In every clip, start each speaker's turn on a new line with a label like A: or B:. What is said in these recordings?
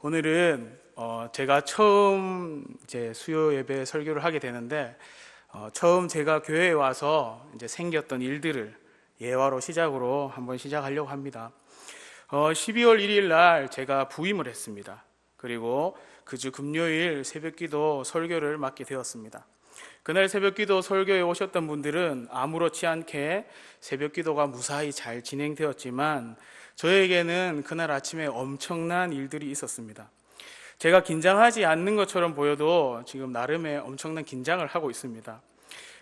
A: 오늘은 제가 처음 이제 수요 예배 설교를 하게 되는데 처음 제가 교회에 와서 이제 생겼던 일들을 예화로 시작으로 한번 시작하려고 합니다. 12월 1일 날 제가 부임을 했습니다. 그리고 그 주 금요일 새벽기도 설교를 맡게 되었습니다. 그날 새벽기도 설교에 오셨던 분들은 아무렇지 않게 새벽기도가 무사히 잘 진행되었지만 저에게는 그날 아침에 엄청난 일들이 있었습니다. 제가 긴장하지 않는 것처럼 보여도 지금 나름의 엄청난 긴장을 하고 있습니다.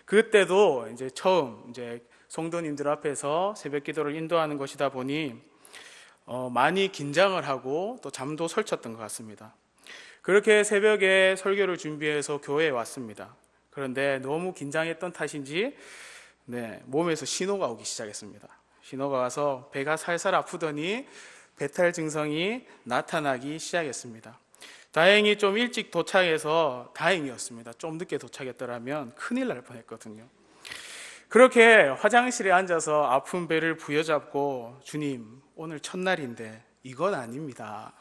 A: 그때도 이제 처음 이제 성도님들 앞에서 새벽기도를 인도하는 것이다 보니 많이 긴장을 하고 또 잠도 설쳤던 것 같습니다. 그렇게 새벽에 설교를 준비해서 교회에 왔습니다. 그런데 너무 긴장했던 탓인지 몸에서 신호가 오기 시작했습니다. 신호가 와서 배가 살살 아프더니 배탈 증상이 나타나기 시작했습니다. 다행히 좀 일찍 도착해서 다행이었습니다. 좀 늦게 도착했더라면 큰일 날 뻔했거든요. 그렇게 화장실에 앉아서 아픈 배를 부여잡고 주님, 오늘 첫날인데 이건 아닙니다.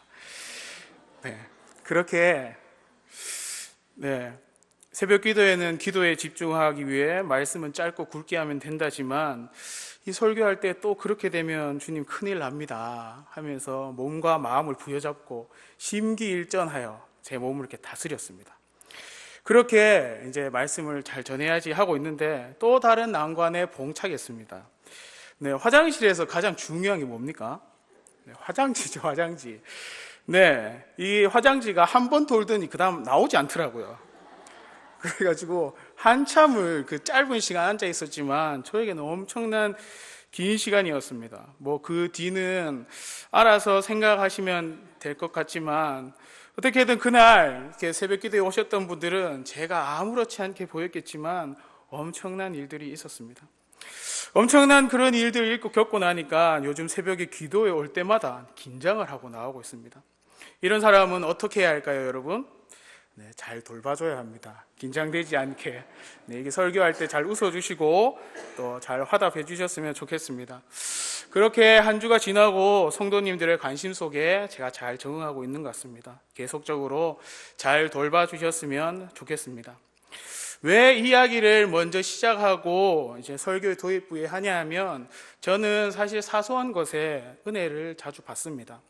A: 그렇게 새벽 기도에는 기도에 집중하기 위해 말씀은 짧고 굵게 하면 된다지만 이 설교할 때 또 그렇게 되면 주님 큰일 납니다 하면서 몸과 마음을 부여잡고 심기일전하여 제 몸을 이렇게 다스렸습니다. 그렇게 이제 말씀을 잘 전해야지 하고 있는데 또 다른 난관에 봉착했습니다. 화장실에서 가장 중요한 게 뭡니까? 화장지죠, 화장지. 이 화장지가 한 번 돌더니 그 다음 나오지 않더라고요. 그래가지고 한참을 그 짧은 시간 앉아 있었지만 저에게는 엄청난 긴 시간이었습니다. 그 뒤는 알아서 생각하시면 될 것 같지만 어떻게든 그날 이렇게 새벽 기도에 오셨던 분들은 제가 아무렇지 않게 보였겠지만 엄청난 일들이 있었습니다. 엄청난 그런 일들을 겪고 나니까 요즘 새벽에 기도에 올 때마다 긴장을 하고 나오고 있습니다. 이런 사람은 어떻게 해야 할까요, 여러분? 잘 돌봐줘야 합니다. 긴장되지 않게. 이게 설교할 때 잘 웃어주시고 또 잘 화답해 주셨으면 좋겠습니다. 그렇게 한 주가 지나고 성도님들의 관심 속에 제가 잘 적응하고 있는 것 같습니다. 계속적으로 잘 돌봐주셨으면 좋겠습니다. 왜 이야기를 먼저 시작하고 이제 설교의 도입부에 하냐 하면 저는 사실 사소한 것에 은혜를 자주 받습니다.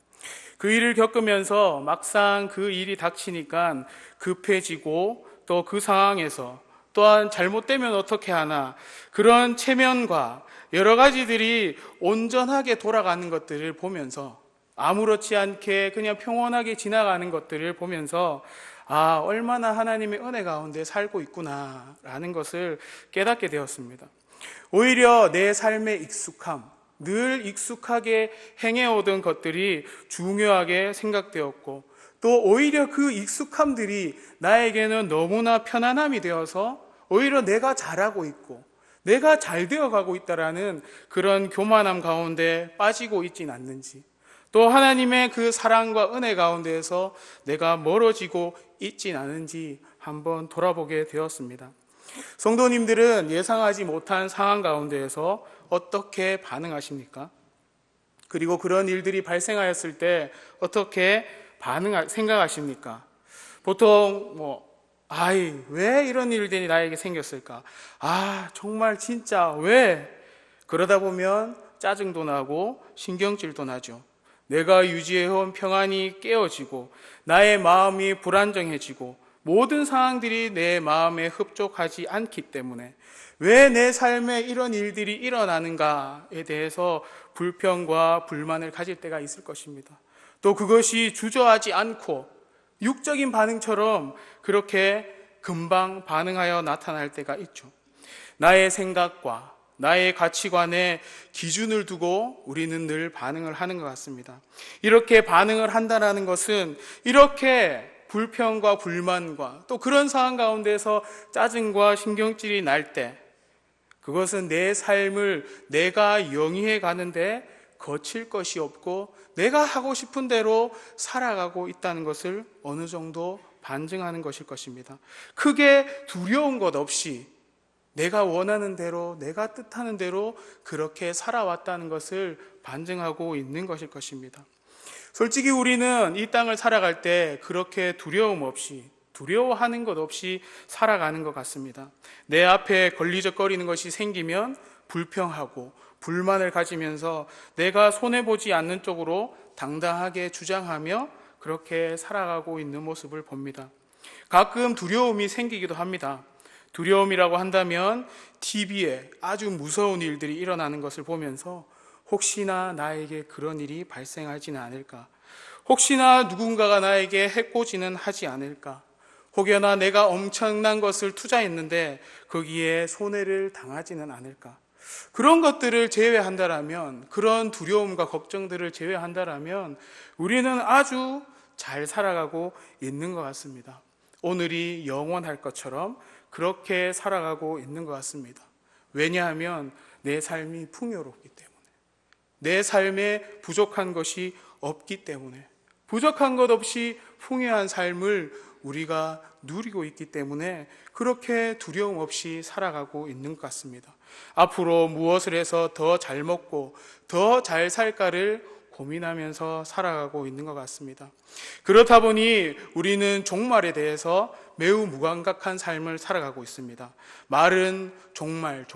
A: 그 일을 겪으면서 막상 그 일이 닥치니까 급해지고 또 그 상황에서 또한 잘못되면 어떻게 하나 그런 체면과 여러 가지들이 온전하게 돌아가는 것들을 보면서 아무렇지 않게 그냥 평온하게 지나가는 것들을 보면서 얼마나 하나님의 은혜 가운데 살고 있구나라는 것을 깨닫게 되었습니다. 오히려 내 삶의 익숙함, 늘 익숙하게 행해오던 것들이 중요하게 생각되었고 또 오히려 그 익숙함들이 나에게는 너무나 편안함이 되어서 오히려 내가 잘하고 있고 내가 잘 되어가고 있다라는 그런 교만함 가운데 빠지고 있진 않는지 또 하나님의 그 사랑과 은혜 가운데에서 내가 멀어지고 있진 않은지 한번 돌아보게 되었습니다. 성도님들은 예상하지 못한 상황 가운데에서 어떻게 반응하십니까? 그리고 그런 일들이 발생하였을 때 어떻게 생각하십니까? 보통 왜 이런 일들이 나에게 생겼을까? 정말 진짜 왜? 그러다 보면 짜증도 나고 신경질도 나죠. 내가 유지해온 평안이 깨어지고 나의 마음이 불안정해지고 모든 상황들이 내 마음에 흡족하지 않기 때문에 왜 내 삶에 이런 일들이 일어나는가에 대해서 불평과 불만을 가질 때가 있을 것입니다. 또 그것이 주저하지 않고 육적인 반응처럼 그렇게 금방 반응하여 나타날 때가 있죠. 나의 생각과 나의 가치관에 기준을 두고 우리는 늘 반응을 하는 것 같습니다. 이렇게 반응을 한다는 것은 이렇게 불평과 불만과 또 그런 상황 가운데서 짜증과 신경질이 날 때 그것은 내 삶을 내가 영위해 가는데 거칠 것이 없고 내가 하고 싶은 대로 살아가고 있다는 것을 어느 정도 반증하는 것일 것입니다. 크게 두려운 것 없이 내가 원하는 대로 내가 뜻하는 대로 그렇게 살아왔다는 것을 반증하고 있는 것일 것입니다. 솔직히 우리는 이 땅을 살아갈 때 그렇게 두려움 없이, 두려워하는 것 없이 살아가는 것 같습니다. 내 앞에 걸리적거리는 것이 생기면 불평하고 불만을 가지면서 내가 손해보지 않는 쪽으로 당당하게 주장하며 그렇게 살아가고 있는 모습을 봅니다. 가끔 두려움이 생기기도 합니다. 두려움이라고 한다면 TV에 아주 무서운 일들이 일어나는 것을 보면서 혹시나 나에게 그런 일이 발생하지는 않을까? 혹시나 누군가가 나에게 해코지는 하지 않을까? 혹여나 내가 엄청난 것을 투자했는데 거기에 손해를 당하지는 않을까? 그런 것들을 제외한다라면, 그런 두려움과 걱정들을 제외한다라면 우리는 아주 잘 살아가고 있는 것 같습니다. 오늘이 영원할 것처럼 그렇게 살아가고 있는 것 같습니다. 왜냐하면 내 삶이 풍요롭기 때문에, 내 삶에 부족한 것이 없기 때문에, 부족한 것 없이 풍요한 삶을 우리가 누리고 있기 때문에 그렇게 두려움 없이 살아가고 있는 것 같습니다. 앞으로 무엇을 해서 더 잘 먹고 더 잘 살까를 고민하면서 살아가고 있는 것 같습니다. 그렇다 보니 우리는 종말에 대해서 매우 무감각한 삶을 살아가고 있습니다. 말은 종말,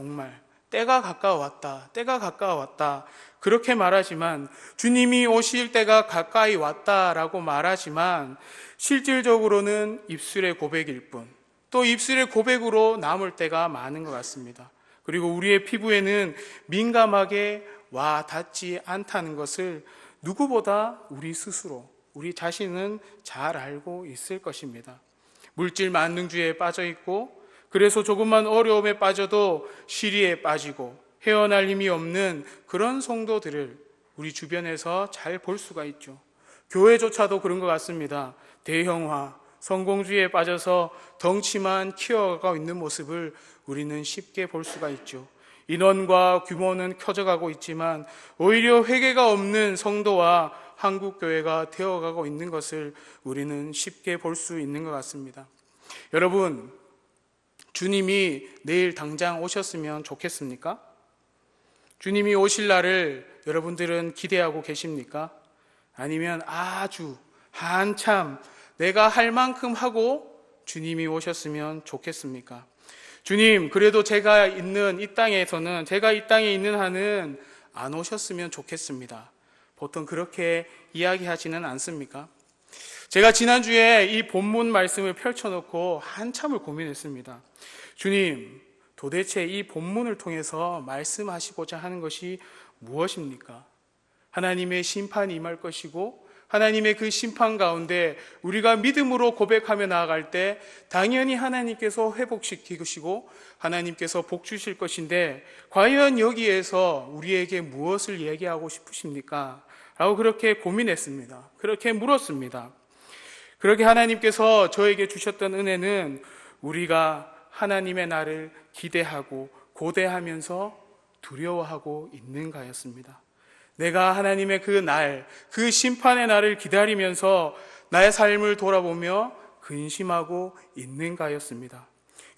A: 때가 가까워왔다, 때가 가까워왔다 그렇게 말하지만, 주님이 오실 때가 가까이 왔다라고 말하지만 실질적으로는 입술의 고백일 뿐, 또 입술의 고백으로 남을 때가 많은 것 같습니다. 그리고 우리의 피부에는 민감하게 와 닿지 않다는 것을 누구보다 우리 스스로, 우리 자신은 잘 알고 있을 것입니다. 물질 만능주의에 빠져 있고, 그래서 조금만 어려움에 빠져도 시리에 빠지고 헤어날 힘이 없는 그런 성도들을 우리 주변에서 잘 볼 수가 있죠. 교회조차도 그런 것 같습니다. 대형화, 성공주의에 빠져서 덩치만 키워가고 있는 모습을 우리는 쉽게 볼 수가 있죠. 인원과 규모는 커져가고 있지만 오히려 회개가 없는 성도와 한국교회가 되어가고 있는 것을 우리는 쉽게 볼 수 있는 것 같습니다. 여러분, 주님이 내일 당장 오셨으면 좋겠습니까? 주님이 오실 날을 여러분들은 기대하고 계십니까? 아니면 아주 한참 내가 할 만큼 하고 주님이 오셨으면 좋겠습니까? 주님, 그래도 제가 있는 이 땅에서는, 제가 이 땅에 있는 한은 안 오셨으면 좋겠습니다. 보통 그렇게 이야기하지는 않습니까? 제가 지난주에 이 본문 말씀을 펼쳐놓고 한참을 고민했습니다. 주님, 도대체 이 본문을 통해서 말씀하시고자 하는 것이 무엇입니까? 하나님의 심판이 임할 것이고, 하나님의 그 심판 가운데 우리가 믿음으로 고백하며 나아갈 때 당연히 하나님께서 회복시키시고 하나님께서 복 주실 것인데, 과연 여기에서 우리에게 무엇을 얘기하고 싶으십니까? 라고 그렇게 고민했습니다. 그렇게 물었습니다. 그렇게 하나님께서 저에게 주셨던 은혜는 우리가 하나님의 날을 기대하고 고대하면서 두려워하고 있는가였습니다. 내가 하나님의 그 날, 그 심판의 날을 기다리면서 나의 삶을 돌아보며 근심하고 있는가였습니다.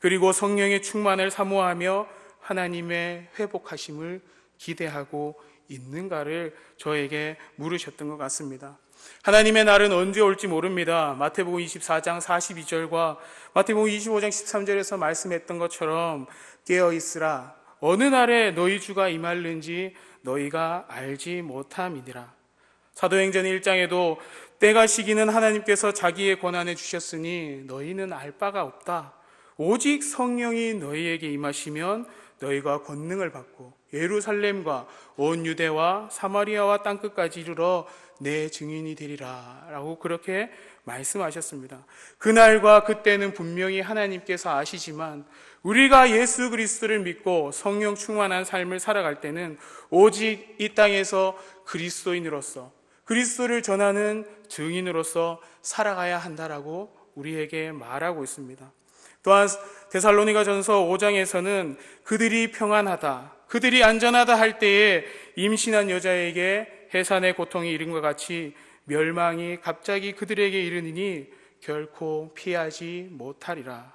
A: 그리고 성령의 충만을 사모하며 하나님의 회복하심을 기대하고 있는가를 저에게 물으셨던 것 같습니다. 하나님의 날은 언제 올지 모릅니다. 마태복음 24장 42절과 마태복음 25장 13절에서 말씀했던 것처럼 깨어있으라, 어느 날에 너희 주가 임할는지 너희가 알지 못함이니라. 사도행전 1장에도 때가 시기는 하나님께서 자기의 권한에 주셨으니 너희는 알 바가 없다. 오직 성령이 너희에게 임하시면 너희가 권능을 받고 예루살렘과 온 유대와 사마리아와 땅끝까지 이르러 내 증인이 되리라 라고 그렇게 말씀하셨습니다. 그날과 그때는 분명히 하나님께서 아시지만 우리가 예수 그리스도를 믿고 성령 충만한 삶을 살아갈 때는 오직 이 땅에서 그리스도인으로서, 그리스도를 전하는 증인으로서 살아가야 한다라고 우리에게 말하고 있습니다. 또한 데살로니가전서 5장에서는 그들이 평안하다, 그들이 안전하다 할 때에 임신한 여자에게 해산의 고통이 이른 것 같이 멸망이 갑자기 그들에게 이르니니 결코 피하지 못하리라.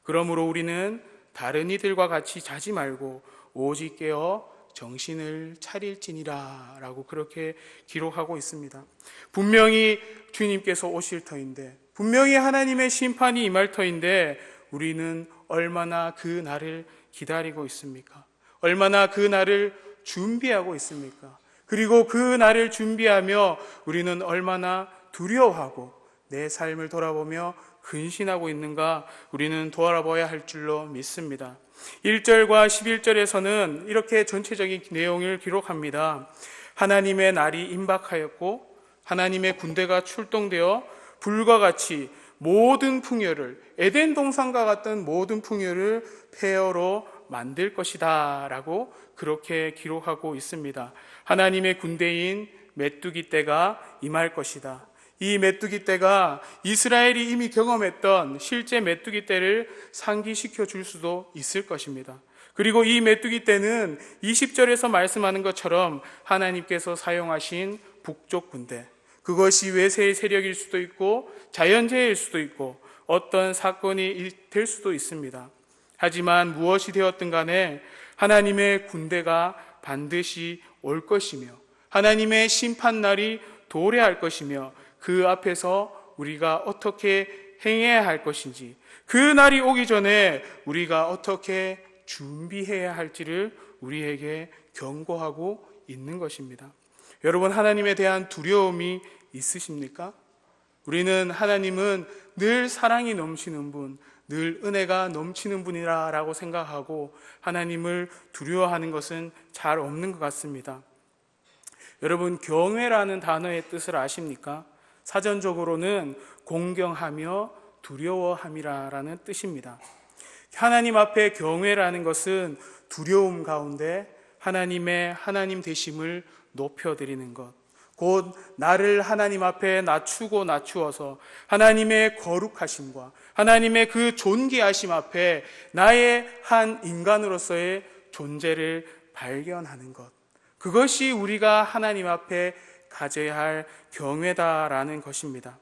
A: 그러므로 우리는 다른 이들과 같이 자지 말고 오직 깨어 정신을 차릴지니라 라고 그렇게 기록하고 있습니다. 분명히 주님께서 오실 터인데, 분명히 하나님의 심판이 임할 터인데 우리는 얼마나 그 날을 기다리고 있습니까? 얼마나 그 날을 준비하고 있습니까? 그리고 그 날을 준비하며 우리는 얼마나 두려워하고 내 삶을 돌아보며 근신하고 있는가 우리는 돌아봐야 할 줄로 믿습니다. 1절과 11절에서는 이렇게 전체적인 내용을 기록합니다. 하나님의 날이 임박하였고 하나님의 군대가 출동되어 불과 같이 모든 풍요를, 에덴 동산과 같은 모든 풍요를 폐허로 만들 것이다 라고 그렇게 기록하고 있습니다. 하나님의 군대인 메뚜기 떼가 임할 것이다. 이 메뚜기 떼가 이스라엘이 이미 경험했던 실제 메뚜기 떼를 상기시켜 줄 수도 있을 것입니다. 그리고 이 메뚜기 떼는 20절에서 말씀하는 것처럼 하나님께서 사용하신 북쪽 군대, 그것이 외세의 세력일 수도 있고 자연재해일 수도 있고 어떤 사건이 될 수도 있습니다. 하지만 무엇이 되었든 간에 하나님의 군대가 반드시 올 것이며 하나님의 심판날이 도래할 것이며 그 앞에서 우리가 어떻게 행해야 할 것인지, 그 날이 오기 전에 우리가 어떻게 준비해야 할지를 우리에게 경고하고 있는 것입니다. 여러분, 하나님에 대한 두려움이 있으십니까? 우리는 하나님은 늘 사랑이 넘치는 분, 늘 은혜가 넘치는 분이라고 생각하고 하나님을 두려워하는 것은 잘 없는 것 같습니다. 여러분, 경외라는 단어의 뜻을 아십니까? 사전적으로는 공경하며 두려워함이라는 뜻입니다. 하나님 앞에 경외라는 것은 두려움 가운데 하나님의 하나님 되심을 높여드리는 것, 곧 나를 하나님 앞에 낮추어서 하나님의 거룩하심과 하나님의 그 존귀하심 앞에 나의 한 인간으로서의 존재를 발견하는 것, 그것이 우리가 하나님 앞에 가져야 할 경외다라는 것입니다.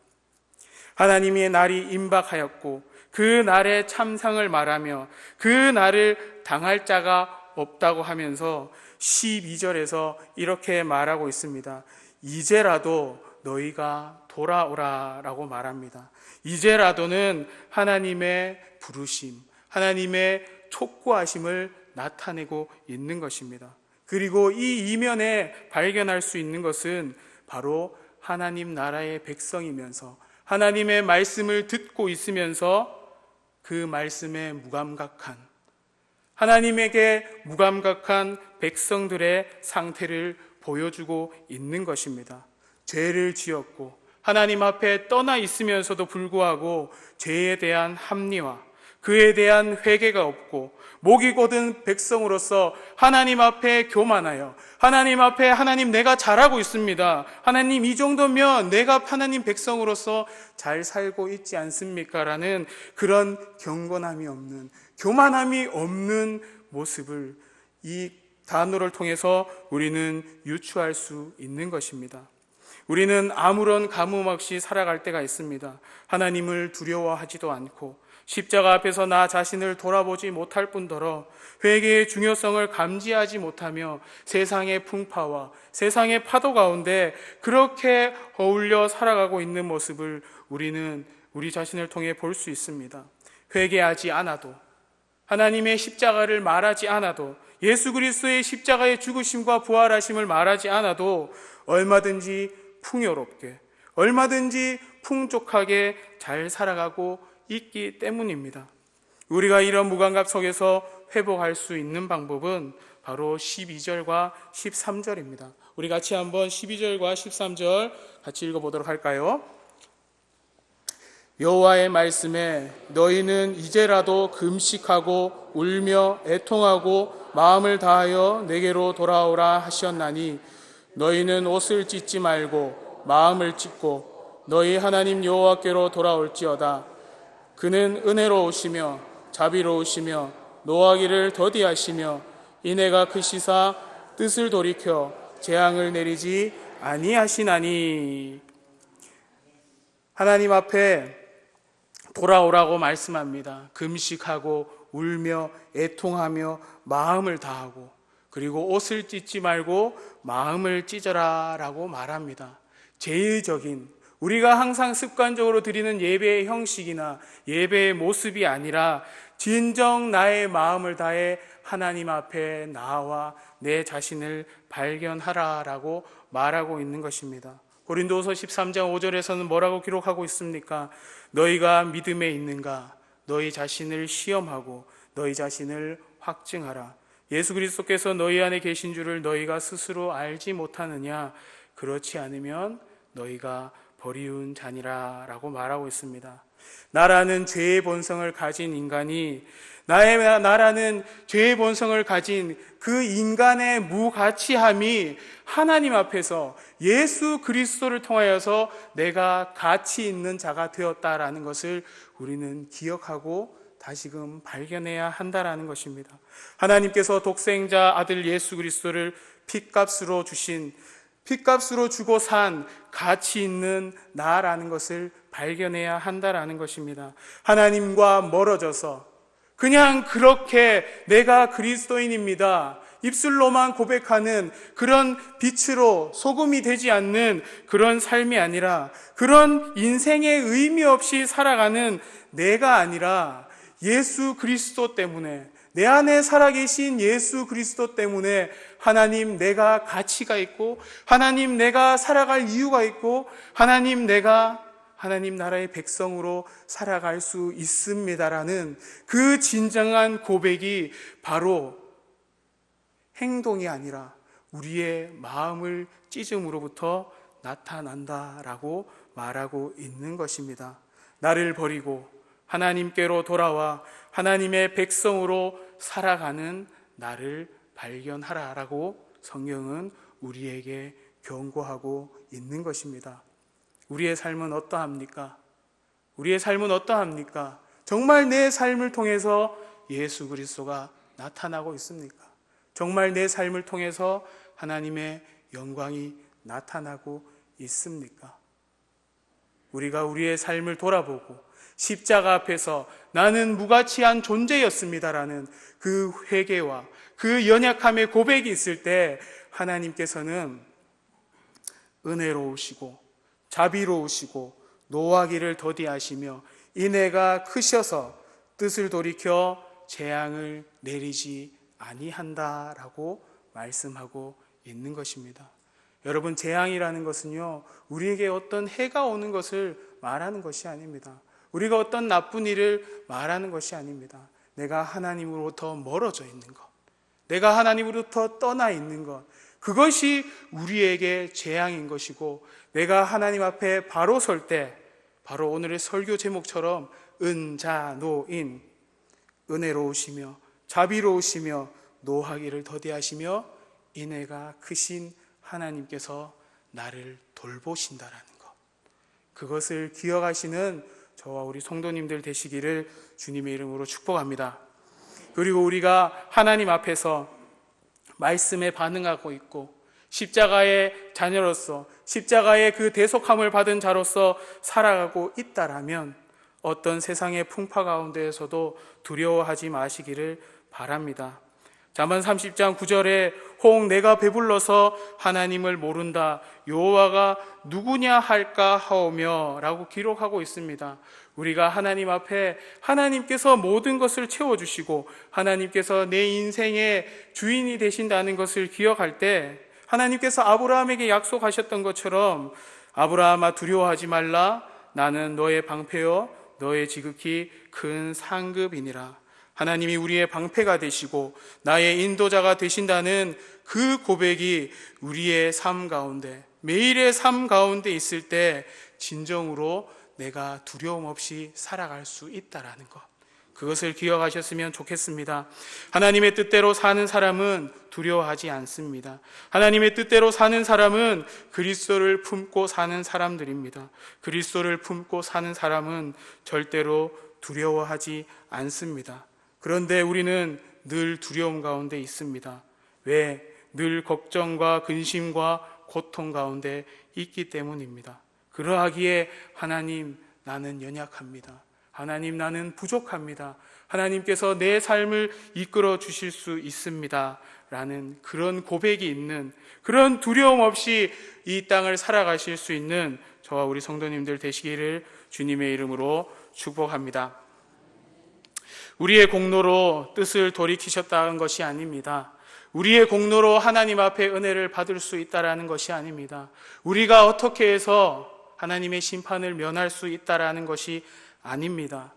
A: 하나님의 날이 임박하였고 그 날의 참상을 말하며 그 날을 당할 자가 없다고 하면서 12절에서 이렇게 말하고 있습니다. 이제라도 너희가 돌아오라라고 말합니다. 이제라도는 하나님의 부르심, 하나님의 촉구하심을 나타내고 있는 것입니다. 그리고 이 이면에 발견할 수 있는 것은 바로 하나님 나라의 백성이면서 하나님의 말씀을 듣고 있으면서 그 말씀에 무감각한, 하나님에게 무감각한 백성들의 상태를 보여주고 있는 것입니다. 죄를 지었고 하나님 앞에 떠나 있으면서도 불구하고 죄에 대한 합리화, 그에 대한 회개가 없고 목이 곧은 백성으로서 하나님 앞에 교만하여 하나님 앞에 하나님 내가 잘하고 있습니다, 하나님 이 정도면 내가 하나님 백성으로서 잘 살고 있지 않습니까? 라는 그런 경건함이 없는, 교만함이 없는 모습을 이 단어를 통해서 우리는 유추할 수 있는 것입니다. 우리는 아무런 가뭄 없이 살아갈 때가 있습니다. 하나님을 두려워하지도 않고 십자가 앞에서 나 자신을 돌아보지 못할 뿐더러 회개의 중요성을 감지하지 못하며 세상의 풍파와 세상의 파도 가운데 그렇게 어울려 살아가고 있는 모습을 우리는 우리 자신을 통해 볼 수 있습니다. 회개하지 않아도, 하나님의 십자가를 말하지 않아도, 예수 그리스도의 십자가의 죽으심과 부활하심을 말하지 않아도 얼마든지 풍요롭게, 얼마든지 풍족하게 잘 살아가고 있기 때문입니다. 우리가 이런 무감각 속에서 회복할 수 있는 방법은 바로 12절과 13절입니다. 우리 같이 한번 12절과 13절 같이 읽어보도록 할까요? 여호와의 말씀에 너희는 이제라도 금식하고 울며 애통하고 마음을 다하여 내게로 돌아오라 하셨나니 너희는 옷을 찢지 말고 마음을 찢고 너희 하나님 여호와께로 돌아올지어다. 그는 은혜로우시며 자비로우시며 노하기를 더디하시며 인애가 크시사 뜻을 돌이켜 재앙을 내리지 아니하시나니. 하나님 앞에 돌아오라고 말씀합니다. 금식하고 울며 애통하며 마음을 다하고, 그리고 옷을 찢지 말고 마음을 찢어라 라고 말합니다. 제의적인, 우리가 항상 습관적으로 드리는 예배의 형식이나 예배의 모습이 아니라 진정 나의 마음을 다해 하나님 앞에 나와 내 자신을 발견하라 라고 말하고 있는 것입니다. 고린도서 13장 5절에서는 뭐라고 기록하고 있습니까? 너희가 믿음에 있는가? 너희 자신을 시험하고 너희 자신을 확증하라. 예수 그리스도께서 너희 안에 계신 줄을 너희가 스스로 알지 못하느냐? 그렇지 않으면 너희가 버리운 자니라 라고 말하고 있습니다. 나라는 죄의 본성을 가진 인간이, 나라는 죄의 본성을 가진 그 인간의 무가치함이 하나님 앞에서 예수 그리스도를 통하여서 내가 가치 있는 자가 되었다라는 것을 우리는 기억하고 다시금 발견해야 한다라는 것입니다. 하나님께서 독생자 아들 예수 그리스도를 핏값으로 주고 산 가치 있는 나라는 것을 발견해야 한다라는 것입니다. 하나님과 멀어져서 그냥 그렇게 내가 그리스도인입니다, 입술로만 고백하는 그런 빛으로 소금이 되지 않는 그런 삶이 아니라, 그런 인생의 의미 없이 살아가는 내가 아니라 예수 그리스도 때문에, 내 안에 살아계신 예수 그리스도 때문에 하나님 내가 가치가 있고, 하나님 내가 살아갈 이유가 있고, 내가 하나님 나라의 백성으로 살아갈 수 있습니다라는 그 진정한 고백이 바로 행동이 아니라 우리의 마음을 찢음으로부터 나타난다라고 말하고 있는 것입니다. 나를 버리고 하나님께로 돌아와 하나님의 백성으로 살아가는 나를 발견하라라고 성경은 우리에게 경고하고 있는 것입니다. 우리의 삶은 어떠합니까? 우리의 삶은 어떠합니까? 정말 내 삶을 통해서 예수 그리스도가 나타나고 있습니까? 정말 내 삶을 통해서 하나님의 영광이 나타나고 있습니까? 우리가 우리의 삶을 돌아보고 십자가 앞에서 나는 무가치한 존재였습니다라는 그 회개와 그 연약함의 고백이 있을 때 하나님께서는 은혜로우시고 자비로우시고 노하기를 더디하시며 인애가 크셔서 뜻을 돌이켜 재앙을 내리지 아니한다라고 말씀하고 있는 것입니다. 여러분, 재앙이라는 것은요, 우리에게 어떤 해가 오는 것을 말하는 것이 아닙니다. 우리가 어떤 나쁜 일을 말하는 것이 아닙니다. 내가 하나님으로부터 멀어져 있는 것, 내가 하나님으로부터 떠나 있는 것, 그것이 우리에게 재앙인 것이고, 내가 하나님 앞에 바로 설 때, 바로 오늘의 설교 제목처럼 은자노인, 은혜로우시며 자비로우시며 노하기를 더디하시며 인애가 크신 하나님께서 나를 돌보신다라는 것, 그것을 기억하시는 저와 우리 성도님들 되시기를 주님의 이름으로 축복합니다. 그리고 우리가 하나님 앞에서 말씀에 반응하고 있고 십자가의 자녀로서, 십자가의 그 대속함을 받은 자로서 살아가고 있다라면 어떤 세상의 풍파 가운데에서도 두려워하지 마시기를 바랍니다. 잠언 30장 9절에 혹 내가 배불러서 하나님을 모른다, 여호와가 누구냐 할까 하오며 라고 기록하고 있습니다. 우리가 하나님 앞에 하나님께서 모든 것을 채워주시고 하나님께서 내 인생의 주인이 되신다는 것을 기억할 때, 하나님께서 아브라함에게 약속하셨던 것처럼 아브라함아 두려워하지 말라, 나는 너의 방패요 너의 지극히 큰 상급이니라. 하나님이 우리의 방패가 되시고 나의 인도자가 되신다는 그 고백이 우리의 삶 가운데, 매일의 삶 가운데 있을 때 진정으로 내가 두려움 없이 살아갈 수 있다라는 것, 그것을 기억하셨으면 좋겠습니다. 하나님의 뜻대로 사는 사람은 두려워하지 않습니다. 하나님의 뜻대로 사는 사람은 그리스도를 품고 사는 사람들입니다. 그리스도를 품고 사는 사람은 절대로 두려워하지 않습니다. 그런데 우리는 늘 두려움 가운데 있습니다. 왜? 늘 걱정과 근심과 고통 가운데 있기 때문입니다. 그러하기에 하나님, 나는 연약합니다. 하나님, 나는 부족합니다. 하나님께서 내 삶을 이끌어 주실 수 있습니다. 라는 그런 고백이 있는, 그런 두려움 없이 이 땅을 살아가실 수 있는 저와 우리 성도님들 되시기를 주님의 이름으로 축복합니다. 우리의 공로로 뜻을 돌이키셨다는 것이 아닙니다. 우리의 공로로 하나님 앞에 은혜를 받을 수 있다라는 것이 아닙니다. 우리가 어떻게 해서 하나님의 심판을 면할 수 있다라는 것이 아닙니다.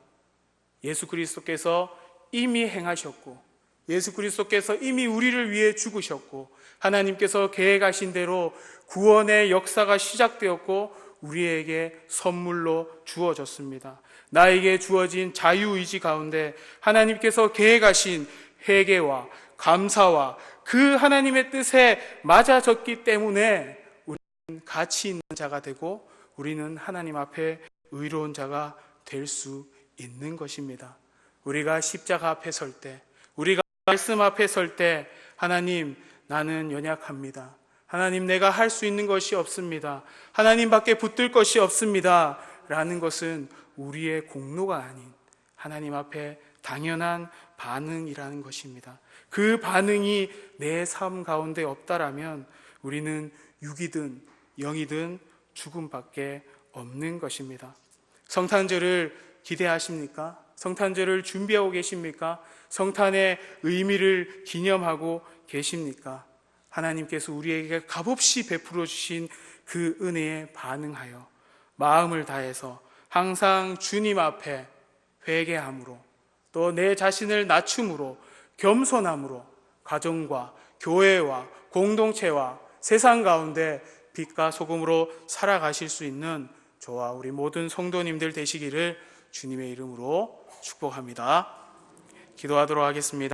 A: 예수 그리스도께서 이미 행하셨고, 예수 그리스도께서 이미 우리를 위해 죽으셨고, 하나님께서 계획하신 대로 구원의 역사가 시작되었고 우리에게 선물로 주어졌습니다. 나에게 주어진 자유의지 가운데 하나님께서 계획하신 회개와 감사와 그 하나님의 뜻에 맞아졌기 때문에 우리는 가치 있는 자가 되고 우리는 하나님 앞에 의로운 자가 될 수 있는 것입니다. 우리가 십자가 앞에 설 때, 우리가 말씀 앞에 설 때, 하나님, 나는 연약합니다. 하나님, 내가 할 수 있는 것이 없습니다. 하나님밖에 붙들 것이 없습니다. 라는 것은 우리의 공로가 아닌 하나님 앞에 당연한 반응이라는 것입니다. 그 반응이 내 삶 가운데 없다라면 우리는 육이든 영이든 죽음밖에 없는 것입니다. 성탄절을 기대하십니까? 성탄절을 준비하고 계십니까? 성탄의 의미를 기념하고 계십니까? 하나님께서 우리에게 값없이 베풀어 주신 그 은혜에 반응하여 마음을 다해서 항상 주님 앞에 회개함으로, 또 내 자신을 낮춤으로, 겸손함으로 가정과 교회와 공동체와 세상 가운데 빛과 소금으로 살아가실 수 있는 저와 우리 모든 성도님들 되시기를 주님의 이름으로 축복합니다. 기도하도록 하겠습니다.